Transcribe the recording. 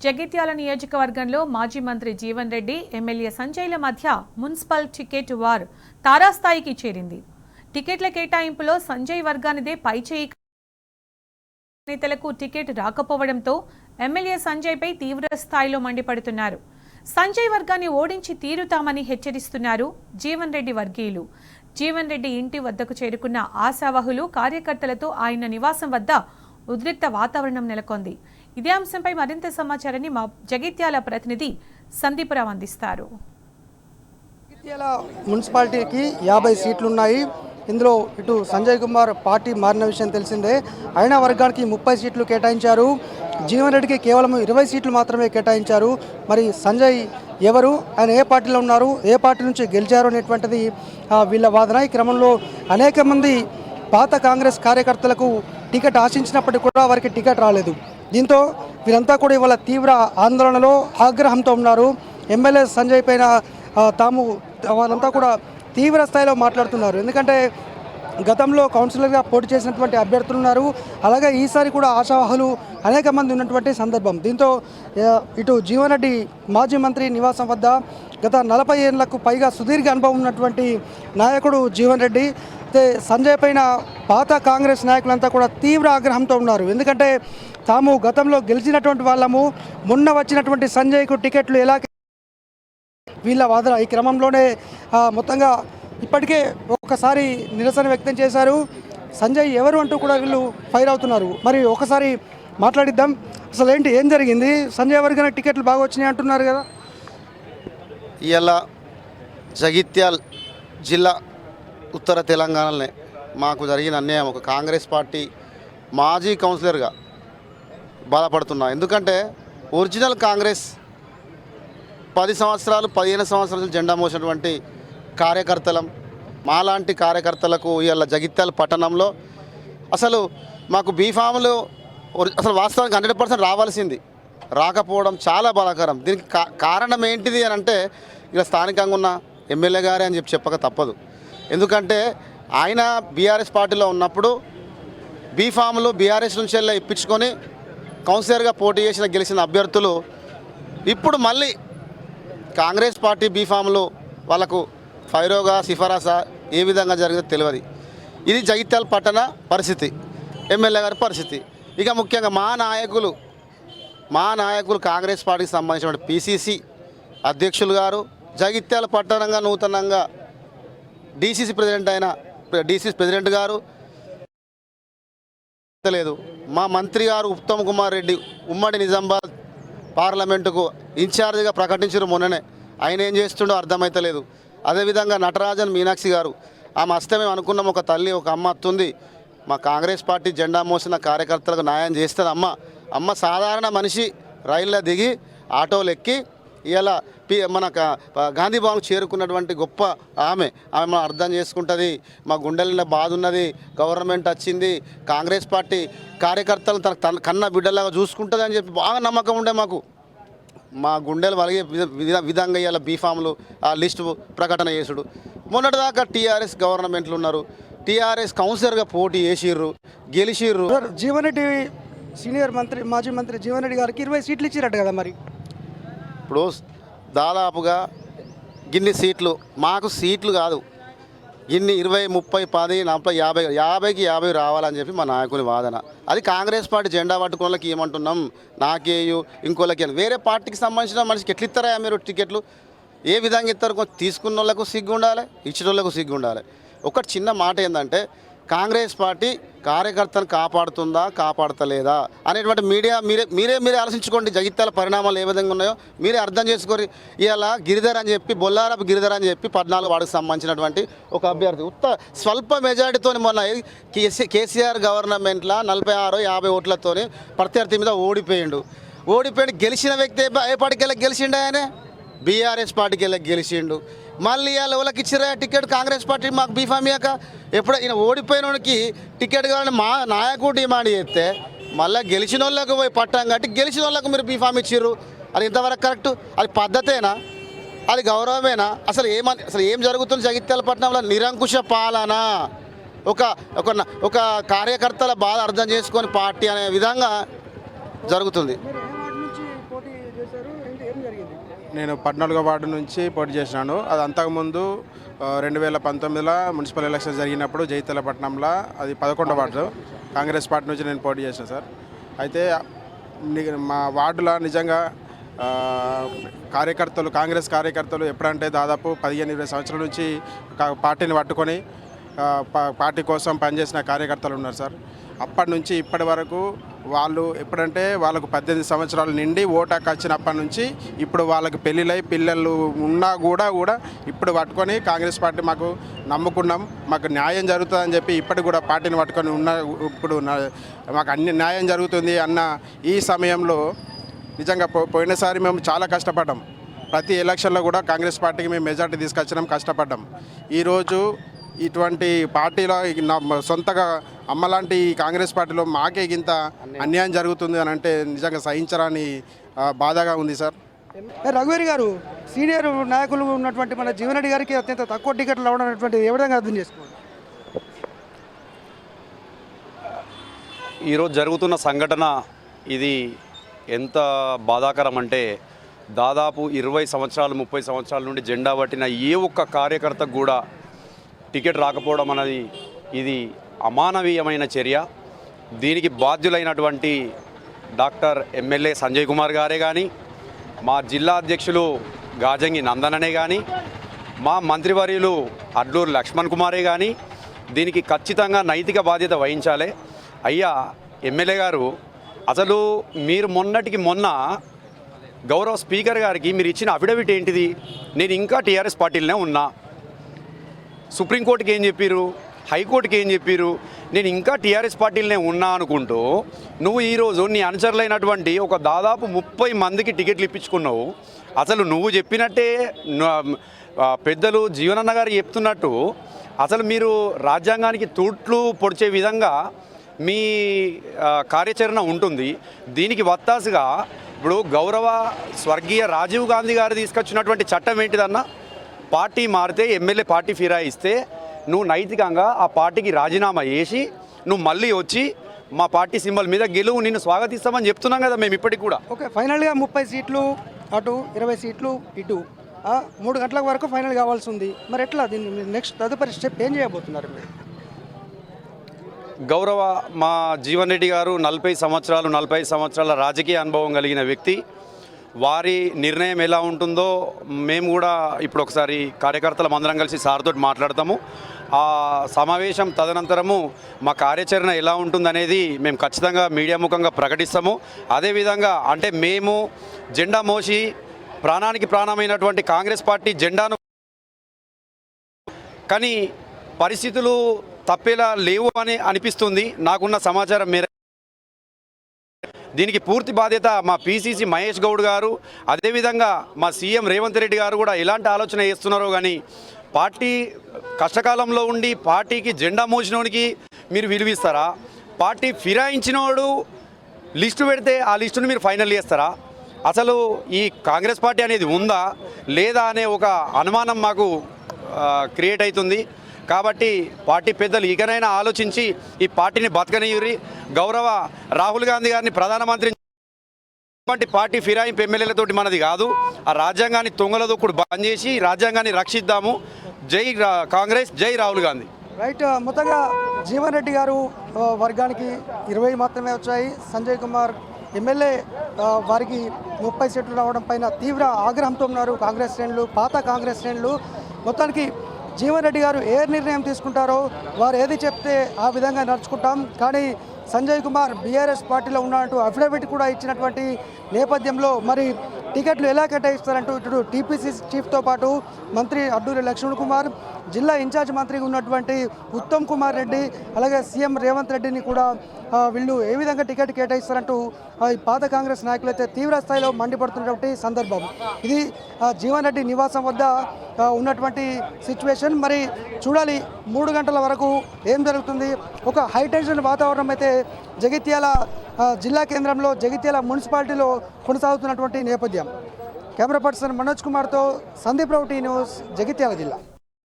జగిత్యాల నియోజకవర్గంలో మాజీ మంత్రి జీవన్ రెడ్డి ఎమ్మెల్యే సంజయ్ల మధ్య మున్సిపల్ టికెట్ వార్ తారాస్థాయికి చేరింది. టికెట్ల కేటాయింపులో సంజయ్ వర్గానిదే పైచేయి. నేతలకు టికెట్ రాకపోవడంతో ఎమ్మెల్యే సంజయ్పై తీవ్ర స్థాయిలో మండిపడుతున్నారు. సంజయ్ వర్గాన్ని ఓడించి తీరుతామని హెచ్చరిస్తున్నారు జీవన్ రెడ్డి వర్గీయులు. జీవన్ రెడ్డి ఇంటి వద్దకు చేరుకున్న ఆశావహులు కార్యకర్తలతో ఆయన నివాసం వద్ద ఉద్రిక్త వాతావరణం నెలకొంది. ఇదే అంశంపై మరింత సమాచారాన్ని మా జగిత్యాల ప్రతినిధి సందీపురావు అందిస్తారు. జగిత్యాల మున్సిపాలిటీకి 50 సీట్లున్నాయి. ఇందులో ఇటు సంజయ్ కుమార్ పార్టీ మారిన విషయం తెలిసిందే. అయినా వర్గానికి 30 సీట్లు కేటాయించారు. జీవన్ రెడ్డికి కేవలం 20 సీట్లు మాత్రమే కేటాయించారు. మరి సంజయ్ ఎవరు, ఆయన ఏ పార్టీలో ఉన్నారు, ఏ పార్టీ నుంచి గెలిచారు అనేటువంటిది వీళ్ళ వాదన. ఈ క్రమంలో అనేక మంది పాత కాంగ్రెస్ కార్యకర్తలకు టికెట్ ఆశించినప్పటికీ కూడా వారికి టికెట్ రాలేదు. దీంతో వీరంతా కూడా ఇవాళ తీవ్ర ఆందోళనలో ఆగ్రహంతో ఉన్నారు. ఎమ్మెల్యే సంజయ్ పైన వాళ్ళంతా కూడా తీవ్ర స్థాయిలో మాట్లాడుతున్నారు. ఎందుకంటే గతంలో కౌన్సిలర్గా పోటీ చేసినటువంటి అభ్యర్థులు ఉన్నారు. అలాగే ఈసారి కూడా ఆశావాహులు అనేక మంది ఉన్నటువంటి సందర్భం. దీంతో ఇటు జీవన్ రెడ్డి మాజీ మంత్రి నివాసం వద్ద గత 40 ఏళ్లకు పైగా సుదీర్ఘ అనుభవం ఉన్నటువంటి నాయకుడు జీవన్ రెడ్డి సంజయ్ పైన పాత కాంగ్రెస్ నాయకులంతా కూడా తీవ్ర ఆగ్రహంతో ఉన్నారు. ఎందుకంటే తాము గతంలో గెలిచినటువంటి వాళ్ళము, మొన్న వచ్చినటువంటి సంజయ్కు టికెట్లు ఎలా వీళ్ళ వాదన. ఈ క్రమంలోనే మొత్తంగా ఇప్పటికే ఒకసారి నిరసన వ్యక్తం చేశారు. సంజయ్ ఎవరు అంటూ కూడా వీళ్ళు ఫైర్ అవుతున్నారు. మరి ఒకసారి మాట్లాడిద్దాం. అసలు ఏంటి, ఏం జరిగింది? సంజయ్ వర్గానికి టికెట్లు బాగా వచ్చినాయి అంటున్నారు కదా. ఇలా జగిత్యాల్ జిల్లా ఉత్తర తెలంగాణలోనే మాకు జరిగిన అన్యాయం. ఒక కాంగ్రెస్ పార్టీ మాజీ కౌన్సిలర్గా బాధపడుతున్నా. ఎందుకంటే ఒరిజినల్ కాంగ్రెస్ 10 సంవత్సరాలు 15 సంవత్సరాలు జెండా మోసినటువంటి కార్యకర్తలం. మాలాంటి కార్యకర్తలకు ఇవాళ జగిత్యాల పట్టణంలో అసలు మాకు బీఫామ్లు అసలు వాస్తవానికి 100% రావాల్సింది రాకపోవడం చాలా బాధాకరం. దీనికి కారణం ఏంటిది అని అంటే ఇలా స్థానికంగా ఉన్న ఎమ్మెల్యే గారే అని చెప్పక తప్పదు. ఎందుకంటే ఆయన బీఆర్ఎస్ పార్టీలో ఉన్నప్పుడు బీఫామ్లు బీఆర్ఎస్ నుంచి వెళ్ళి ఇప్పించుకొని కౌన్సిలర్గా పోటీ చేసిన గెలిచిన అభ్యర్థులు ఇప్పుడు మళ్ళీ కాంగ్రెస్ పార్టీ బీఫామ్లు వాళ్ళకు ఫైరోగా సిఫారసా ఏ విధంగా జరిగిందో తెలియదు. ఇది జగిత్యాల పట్టణ పరిస్థితి, ఎమ్మెల్యే గారి పరిస్థితి. ఇక ముఖ్యంగా మా నాయకులు కాంగ్రెస్ పార్టీకి సంబంధించిన పిసిసి అధ్యక్షులు గారు, జగిత్యాల పట్టణంగా నూతనంగా డిసిసి ప్రెసిడెంట్ గారు లేదు. మా మంత్రి గారు ఉత్తమ్ కుమార్ రెడ్డి ఉమ్మడి నిజామాబాద్ పార్లమెంటుకు ఇన్ఛార్జిగా ప్రకటించారు మొన్ననే. ఆయన ఏం చేస్తుండో అర్థమైతలేదు. అదేవిధంగా నటరాజన్ మీనాక్షి గారు, ఆమె వస్తే మేము అనుకున్నాం ఒక తల్లి ఒక అమ్మ వస్తుంది, మా కాంగ్రెస్ పార్టీ జెండా మోసిన కార్యకర్తలకు న్యాయం చేస్తుంది అమ్మ సాధారణ మనిషి. రైల్లో దిగి ఆటోలు ఎక్కి ఇలా మన గాంధీ భవన్ చేరుకున్నటువంటి గొప్ప ఆమె మనం అర్థం చేసుకుంటుంది. మా గుండెల బాధ ఉన్నది, గవర్నమెంట్ వచ్చింది, కాంగ్రెస్ పార్టీ కార్యకర్తలను తన కన్న బిడ్డలాగా చూసుకుంటుంది అని చెప్పి బాగా నమ్మకం ఉండే మాకు. మా గుండెలు వలిగే విధంగా ఇలా బీఫామ్లు ఆ లిస్టు ప్రకటన చేసుడు. మొన్నటిదాకా టీఆర్ఎస్ గవర్నమెంట్లు ఉన్నారు, టీఆర్ఎస్ కౌన్సిలర్గా పోటీ చేసిర్రు, గెలిచిర్రు. జీవన్ రెడ్డి సీనియర్ మంత్రి మాజీ మంత్రి జీవన్ రెడ్డి గారికి 20 సీట్లు ఇచ్చినట్టు కదా. మరి ఇప్పుడు దాదాపుగా గిన్ని సీట్లు, మాకు సీట్లు కాదు, ఇన్ని 20, 30, 10, 40, 50కి 50 రావాలని చెప్పి మా నాయకుని వాదన. అది కాంగ్రెస్ పార్టీ జెండా పట్టుకున్న వాళ్ళకి ఏమంటున్నాం, నాకేయు ఇంకోళ్ళకి వేరే పార్టీకి సంబంధించిన మనిషికి ఎట్లా ఇస్తారా మీరు టికెట్లు, ఏ విధంగా ఇస్తారు? తీసుకున్న వాళ్ళకు సిగ్గు ఉండాలి, ఇచ్చిన వాళ్ళకు సిగ్గు ఉండాలి. ఒకటి చిన్న మాట ఏంటంటే కాంగ్రెస్ పార్టీ కార్యకర్తను కాపాడుతుందా కాపాడతలేదా అనేటువంటి మీరే ఆలోచించుకోండి. జగిత్యాల పరిణామాలు ఏ విధంగా ఉన్నాయో మీరే అర్థం చేసుకోరు. ఇలా గిరిధర్ అని చెప్పి బొల్లారపు గిరిధర్ అని చెప్పి 14 వార్డుకు సంబంధించినటువంటి ఒక అభ్యర్థి స్వల్ప మెజారిటీతో మొన్న కేసీఆర్ గవర్నమెంట్లో 46, 50 ఓట్లతో ప్రత్యర్థి మీద ఓడిపోయిండు. గెలిచిన వ్యక్తి ఏ పార్టీకి వెళ్ళి గెలిచిండు? ఆయనే బీఆర్ఎస్ పార్టీకి వెళ్ళి గెలిచిండు. మళ్ళీ వాళ్ళ ఎవరికి ఇచ్చిరా టికెట్? కాంగ్రెస్ పార్టీ మాకు బీఫామ్ ఇయ్యాక ఎప్పుడు ఈయన ఓడిపోయినోడికి టికెట్ కావాలని మా నాయకుడు డిమాండ్ చేస్తే మళ్ళీ గెలిచిన వాళ్ళకు పోయి పట్టాం కట్టి గెలిచిన వాళ్ళకు మీరు బీఫామ్ ఇచ్చిర్రు. అది ఇంతవరకు కరెక్టు? అది పద్ధతేనా? అది గౌరవమేనా? అసలు ఏం జరుగుతుంది జగిత్యాల పట్టణంలో? నిరంకుశ పాలన. ఒక కార్యకర్తల బాధ అర్థం చేసుకొని పార్టీ అనే విధంగా జరుగుతుంది. చేశారు? ఏం జరిగింది? నేను 14వ వార్డు నుంచి పోటీ చేసినాను. అది అంతకుముందు 2019లో మున్సిపల్ ఎలక్షన్ జరిగినప్పుడు జైతలపట్నంలో అది 11వ వార్డు కాంగ్రెస్ పార్టీ నుంచి నేను పోటీ చేసిన సార్. అయితే మా వార్డులో నిజంగా కార్యకర్తలు కాంగ్రెస్ కార్యకర్తలు ఎప్పుడంటే దాదాపు 15-20 సంవత్సరాల నుంచి పార్టీని పట్టుకొని పార్టీ కోసం పనిచేసిన కార్యకర్తలు ఉన్నారు సార్. అప్పటి నుంచి ఇప్పటి వరకు వాళ్ళు ఎప్పుడంటే వాళ్ళకు 18 సంవత్సరాలు నిండి ఓటు హక్కు వచ్చినప్పటి నుంచి ఇప్పుడు వాళ్ళకి పెళ్ళిళ్ళై పిల్లలు ఉన్నా కూడా ఇప్పుడు పట్టుకొని కాంగ్రెస్ పార్టీ మాకు నమ్ముకున్నాం, మాకు న్యాయం జరుగుతుందని చెప్పి ఇప్పటికి కూడా పార్టీని పట్టుకొని ఇప్పుడు మాకు అన్ని న్యాయం జరుగుతుంది అన్న ఈ సమయంలో నిజంగా పోయినసారి మేము చాలా కష్టపడ్డాం. ప్రతి ఎలక్షన్లో కూడా కాంగ్రెస్ పార్టీకి మేము మెజార్టీ తీసుకొచ్చినాం, కష్టపడ్డాం. ఈరోజు ఇటువంటి పార్టీలో సొంతగా అమ్మలాంటి ఈ కాంగ్రెస్ పార్టీలో మాకే ఇంత అన్యాయం జరుగుతుంది అని అంటే నిజంగా సహించరాని బాధగా ఉంది సార్. రఘువీర్ గారు, సీనియర్ నాయకులు ఉన్నటువంటి మన జీవన్ రెడ్డి గారికి అత్యంత తక్కువ టికెట్లు రావడం అనేటువంటి ఏ విధంగా అర్థం చేసుకోవాలి? ఈరోజు జరుగుతున్న సంఘటన ఇది ఎంత బాధాకరం అంటే దాదాపు 20 సంవత్సరాలు 30 సంవత్సరాల నుండి జెండా పట్టిన ఏ ఒక్క కార్యకర్తకు కూడా టికెట్ రాకపోవడం అనేది ఇది అమానవీయమైన చర్య. దీనికి బాధ్యులైనటువంటి డాక్టర్ ఎమ్మెల్యే సంజయ్ కుమార్ గారే కానీ, మా జిల్లా అధ్యక్షులు గాజంగి నందననే కానీ, మా మంత్రివర్యులు అడ్లూరు లక్ష్మణ్ కుమారే కానీ దీనికి ఖచ్చితంగా నైతిక బాధ్యత వహించాలి. అయ్యా ఎమ్మెల్యే గారు, అసలు మీరు మొన్నటికి మొన్న గౌరవ స్పీకర్ గారికి మీరు ఇచ్చిన అఫిడవిట్ ఏంటిది? నేను ఇంకా టీఆర్ఎస్ పార్టీలోనే ఉన్నా. సుప్రీంకోర్టుకి ఏం చెప్పారు, హైకోర్టుకి ఏం చెప్పారు, నేను ఇంకా టీఆర్ఎస్ పార్టీలోనే ఉన్నా అనుకుంటూ నువ్వు ఈరోజు నీ అనుచరులైనటువంటి ఒక దాదాపు 30 మందికి టికెట్లు ఇప్పించుకున్నావు. అసలు నువ్వు చెప్పినట్టే పెద్దలు జీవనన్న గారు చెప్తున్నట్టు అసలు మీరు రాజ్యాంగానికి తూట్లు పొడిచే విధంగా మీ కార్యాచరణ ఉంటుంది. దీనికి వత్తాసుగా ఇప్పుడు గౌరవ స్వర్గీయ రాజీవ్ గాంధీ గారు తీసుకొచ్చినటువంటి చట్టం ఏంటిదన్నా, పార్టీ మారితే ఎమ్మెల్యే పార్టీ ఫిరాయిస్తే నువ్వు నైతికంగా ఆ పార్టీకి రాజీనామా చేసి నువ్వు మళ్ళీ వచ్చి మా పార్టీ సింబల్ మీద గెలువు, నిన్ను స్వాగతిస్తామని చెప్తున్నాం కదా మేము ఇప్పటికి కూడా. ఓకే, ఫైనల్గా 30 సీట్లు అటు 20 సీట్లు ఇటు 3 గంటల వరకు ఫైనల్ కావాల్సి ఉంది. మరి ఎట్లా దీన్ని నెక్స్ట్ తదుపరి స్టెప్ ఏం చేయబోతున్నారు మీరు? గౌరవ మా జీవన్ రెడ్డి గారు 45 సంవత్సరాల రాజకీయ అనుభవం కలిగిన వ్యక్తి. వారి నిర్ణయం ఎలా ఉంటుందో మేము కూడా ఇప్పుడు ఒకసారి కార్యకర్తలం అందరం కలిసి సార్తో మాట్లాడతాము. ఆ సమావేశం తదనంతరము మా కార్యాచరణ ఎలా ఉంటుందనేది మేము ఖచ్చితంగా మీడియా ముఖంగా ప్రకటిస్తాము. అదేవిధంగా అంటే మేము జెండా మోసి ప్రాణానికి ప్రాణమైనటువంటి కాంగ్రెస్ పార్టీ జెండాను కానీ పరిస్థితులు తప్పేలా లేవు అని అనిపిస్తుంది నాకున్న సమాచారం మేర. దీనికి పూర్తి బాధ్యత మా పిసిసి మహేష్ గౌడ్ గారు, అదేవిధంగా మా సీఎం రేవంత్ రెడ్డి గారు కూడా ఎలాంటి ఆలోచన చేస్తున్నారో కానీ పార్టీ కష్టకాలంలో ఉండి పార్టీకి జెండా మోసినోడికి మీరు విలువిస్తారా? పార్టీ ఫిరాయించినోడు లిస్టు పెడితే ఆ లిస్టును మీరు ఫైనల్ చేస్తారా? అసలు ఈ కాంగ్రెస్ పార్టీ అనేది ఉందా లేదా అనే ఒక అనుమానం మాకు క్రియేట్ అవుతుంది. కాబట్టి పార్టీ పెద్దలు ఇకనైనా ఆలోచించి ఈ పార్టీని బతకనియురి. గౌరవ రాహుల్ గాంధీ గారిని ప్రధానమంత్రి పార్టీ ఫిరాయింపు ఎమ్మెల్యేలతోటి మనది కాదు. ఆ రాజ్యాంగాన్ని తొంగలదొక్కుడు బంద్ చేసి రాజ్యాంగాన్ని రక్షిద్దాము. జై కాంగ్రెస్, జై రాహుల్ గాంధీ. రైట్, మొత్తంగా జీవన్ రెడ్డి గారు వర్గానికి 20 మాత్రమే వచ్చాయి. సంజయ్ కుమార్ ఎమ్మెల్యే వారికి 30 సీట్లు రావడం పైన తీవ్ర ఆగ్రహంతో ఉన్నారు కాంగ్రెస్ శ్రేణులు, పాత కాంగ్రెస్ శ్రేణులు. మొత్తానికి జీవన్ రెడ్డి గారు ఏ నిర్ణయం తీసుకుంటారో, వారు ఏది చెప్తే ఆ విధంగా నడుచుకుంటాం. కానీ సంజయ్ కుమార్ బీఆర్ఎస్ పార్టీలో ఉన్నట్టు అఫిడవిట్ కూడా ఇచ్చినటువంటి నేపథ్యంలో మరి టికెట్లు ఎలా కేటాయిస్తారంటూ ఇటు టీపీసీ చీఫ్తో పాటు మంత్రి అడ్లూరి లక్ష్మణ్ కుమార్, జిల్లా ఇన్ఛార్జ్ మంత్రిగా ఉన్నటువంటి ఉత్తమ్ కుమార్ రెడ్డి, అలాగే సీఎం రేవంత్ రెడ్డిని కూడా వీళ్ళు ఏ విధంగా టికెట్ కేటాయిస్తారంటూ ఈ పాత కాంగ్రెస్ నాయకులు అయితే తీవ్ర స్థాయిలో మండిపడుతున్నటువంటి సందర్భం ఇది. జీవన్ రెడ్డి నివాసం వద్ద ఉన్నటువంటి సిచ్యువేషన్. మరి చూడాలి 3 గంటల వరకు ఏం జరుగుతుంది. ఒక హైటెన్షన్ వాతావరణం అయితే జగిత్యాల జిల్లా కేంద్రంలో జగిత్యాల మున్సిపాలిటీలో కొనసాగుతున్నటువంటి నేపథ్యం. కెమెరా పర్సన్ మనోజ్ కుమార్తో సందీప్ రావు, టీ న్యూస్, జగిత్యాల జిల్లా.